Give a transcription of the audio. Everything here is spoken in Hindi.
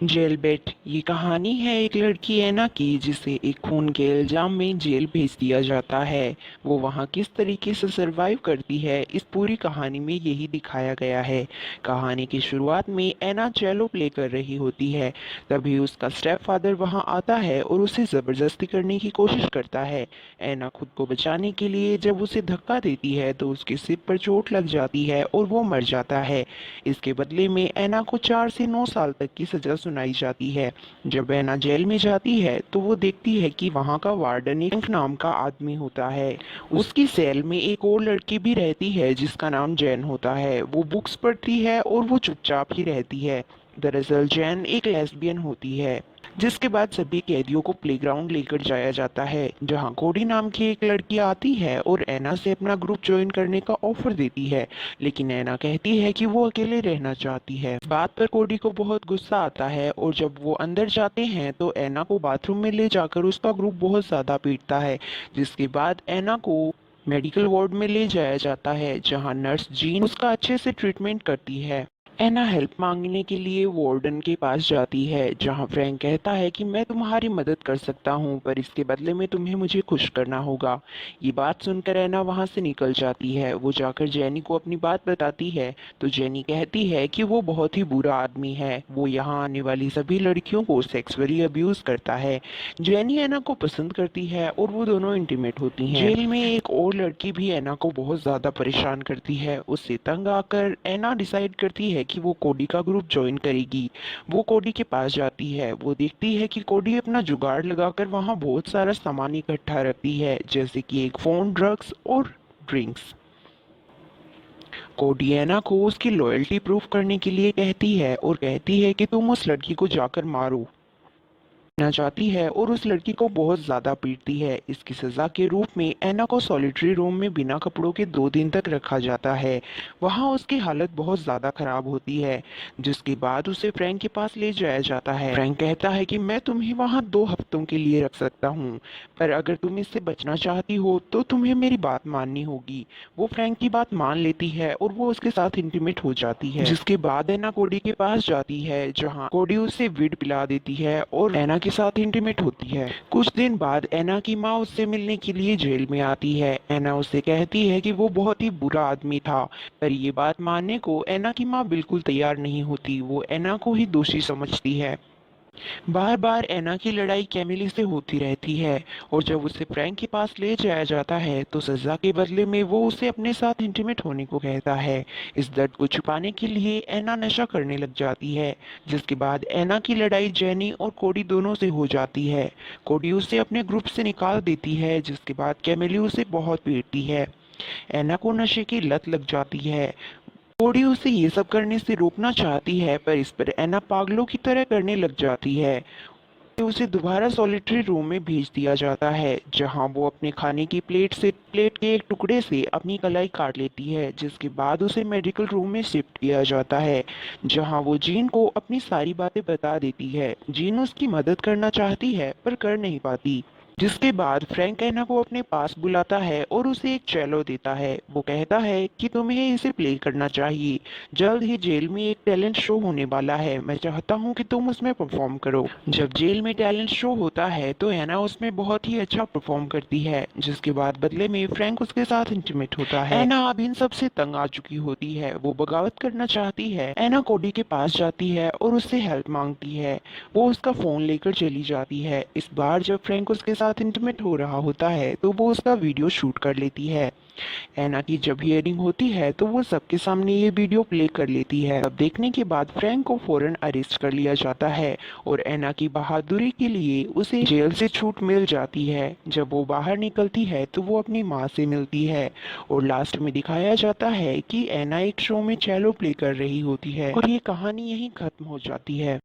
जेलबेट ये कहानी है एक लड़की एना की जिसे एक खून के इल्जाम में जेल भेज दिया जाता है। वो वहाँ किस तरीके से सरवाइव करती है इस पूरी कहानी में यही दिखाया गया है। कहानी की शुरुआत में एना चेलो प्ले कर रही होती है। तभी उसका स्टेप फादर वहाँ आता है और उसे ज़बरदस्ती करने की कोशिश करता है। एना खुद को बचाने के लिए जब उसे धक्का देती है तो उसके सिर पर चोट लग जाती है और वो मर जाता है। इसके बदले में एना को 4 से 9 साल तक की सजा सुनाई जाती है। जब एना जेल में जाती है तो वो देखती है कि वहाँ का वार्डन एक फ्रैंक नाम का आदमी होता है। उसकी सेल में एक और लड़की भी रहती है जिसका नाम जैन होता है। वो बुक्स पढ़ती है और वो चुपचाप ही रहती है। दरअसल जैन एक लेस्बियन होती है। जिसके बाद सभी कैदियों को प्लेग्राउंड लेकर जाया जाता है जहां कोडी नाम की एक लड़की आती है और एना से अपना ग्रुप ज्वाइन करने का ऑफर देती है। लेकिन एना कहती है कि वो अकेले रहना चाहती है। इस बात पर कोडी को बहुत गुस्सा आता है और जब वो अंदर जाते हैं तो एना को बाथरूम में ले जाकर उसका ग्रुप बहुत ज्यादा पीटता है। जिसके बाद एना को मेडिकल वार्ड में ले जाया जाता है जहां नर्स जीन उसका अच्छे से ट्रीटमेंट करती है। एना हेल्प मांगने के लिए वार्डन के पास जाती है जहां फ्रैंक कहता है कि मैं तुम्हारी मदद कर सकता हूं पर इसके बदले में तुम्हें मुझे खुश करना होगा। ये बात सुनकर एना वहां से निकल जाती है। वो जाकर जेनी को अपनी बात बताती है तो जेनी कहती है कि वो बहुत ही बुरा आदमी है। वो यहाँ आने वाली सभी लड़कियों को सेक्सुअली अब्यूज करता है। जेनी एना को पसंद करती है और वो दोनों इंटीमेट होती हैं। जेल में एक और लड़की भी एना को बहुत ज्यादा परेशान करती है। उससे तंग आकर एना डिसाइड करती है कि वो कोडी का ग्रुप ज्वाइन करेगी। वो कोडी के पास जाती है। वो देखती है कि कोडी अपना जुगाड़ लगाकर वहाँ बहुत सारा सामान इकट्ठा रखती है जैसे कि एक फोन, ड्रग्स और ड्रिंक्स। कोडी एना को उसकी लॉयल्टी प्रूफ करने के लिए कहती है और कहती है कि तुम उस लड़की को जाकर मारो ना चाहती है और उस लड़की को बहुत ज्यादा पीटती है। इसकी सजा के रूप में एना को सॉलिटरी रूम में बिना कपड़ों के 2 दिन तक रखा जाता है। वहाँ उसकी हालत बहुत ज्यादा खराब होती है। जिसके बाद उसे फ्रैंक के पास ले जाया जाता है। फ्रैंक कहता है कि मैं तुम्हें वहाँ 2 हफ्तों के लिए रख सकता हूँ पर अगर तुम इससे बचना चाहती हो तो तुम्हें मेरी बात माननी होगी। वो फ्रैंक की बात मान लेती है और वो उसके साथ इंटीमेट हो जाती है। जिसके बाद एना कोडी के पास जाती है जहाँ कोडी उसे वीड पिला देती है और एना के साथ इंटीमेट होती है। कुछ दिन बाद एना की माँ उससे मिलने के लिए जेल में आती है। एना उससे कहती है कि वो बहुत ही बुरा आदमी था पर ये बात मानने को एना की माँ बिल्कुल तैयार नहीं होती। वो एना को ही दोषी समझती है। बार बार एना की लड़ाई कैमिली से होती रहती है और जब उसे फ्रैंक के पास ले जाया जाता है तो सजा के बदले में वो उसे अपने साथ इंटीमेट होने को कहता है। इस दर्द को छुपाने के लिए एना नशा करने लग जाती है। जिसके बाद एना की लड़ाई जेनी और कोडी दोनों से हो जाती है। कोडी उसे अपने ग्रुप से निकाल देती है जिसके बाद कैमिली उसे बहुत पीटती है। एना को नशे की लत लग जाती है। कोडी उसे ये सब करने से रोकना चाहती है पर इस पर एना पागलों की तरह करने लग जाती है। उसे दोबारा सॉलिटरी रूम में भेज दिया जाता है जहां वो अपने खाने की प्लेट के एक टुकड़े से अपनी कलाई काट लेती है। जिसके बाद उसे मेडिकल रूम में शिफ्ट किया जाता है जहां वो जीन को अपनी सारी बातें बता देती है। जीन उसकी मदद करना चाहती है पर कर नहीं पाती। जिसके बाद फ्रैंक एना को अपने पास बुलाता है और उसे एक चेलो देता है। वो कहता है कि तुम्हें इसे प्ले करना चाहिए। जल्द ही जेल में एक टैलेंट शो होने वाला है। मैं चाहता हूँ कि तुम उसमें परफॉर्म करो। जब जेल में टैलेंट शो होता है तो एना उसमें बहुत ही अच्छा परफॉर्म करती है। जिसके बाद बदले में फ्रैंक उसके साथ इंटीमेट होता है। एना अब इन सब से तंग आ चुकी होती है। वो बगावत करना चाहती है। एना कोडी के पास जाती है और उससे हेल्प मांगती है। वो उसका फोन लेकर चली जाती है। इस बार जब फ्रैंक उसके साथ इंटीमेट हो रहा होता है तो वो उसका वीडियो शूट कर लेती है। एना की जब हियरिंग होती है तो वो सबके सामने ये वीडियो प्ले कर लेती है। अब देखने के बाद फ्रैंक को फौरन अरेस्ट कर लिया जाता है और एना की बहादुरी के लिए उसे जेल से छूट मिल जाती है। जब वो बाहर निकलती है तो वो अपनी माँ से मिलती है और लास्ट में दिखाया जाता है कि एना एक शो में चेलो प्ले कर रही होती है और ये कहानी यहीं खत्म हो जाती है।